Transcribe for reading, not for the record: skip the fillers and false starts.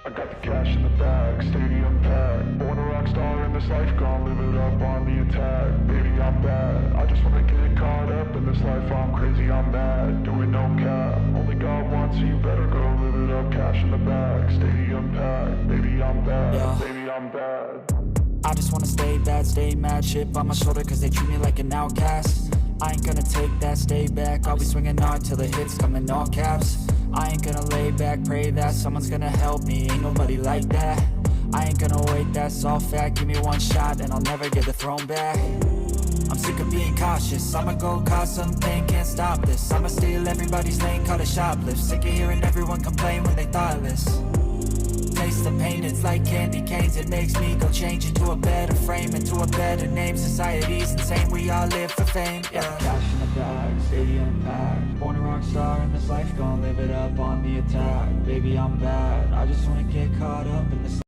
I got the cash in the bag, stadium packed. Born a rock star in this life, gonna live it up on the attack. Baby, I'm bad, I just wanna get caught up in this life. I'm crazy, I'm mad, doing no cap. Only God wants you, better go live it up. Cash in the bag, stadium packed. Baby, I'm bad, Yeah. baby, I'm bad. I just wanna stay bad, stay mad. Chip on my shoulder cause they treat me like an outcast. I ain't gonna take that, stay back. I'll be swinging hard till the hits come in all caps. I ain't gonna lay back, pray that someone's gonna help me. Ain't nobody like that. I ain't gonna wait, that's all fact. Give me one shot and I'll never get the throne back. I'm sick of being cautious, I'ma go cause something, can't stop this. I'ma steal everybody's lane, call it shoplift. Sick of hearing everyone complain when they thoughtless. Taste the pain, it's like candy canes. It makes me go change into a better frame, into a better name. Society's insane, we all live for fame, yeah. Cash in the bag, stadium packed. Born a rock star in this life, gonna live it up on the attack. Baby, I'm bad, I just wanna get caught up in this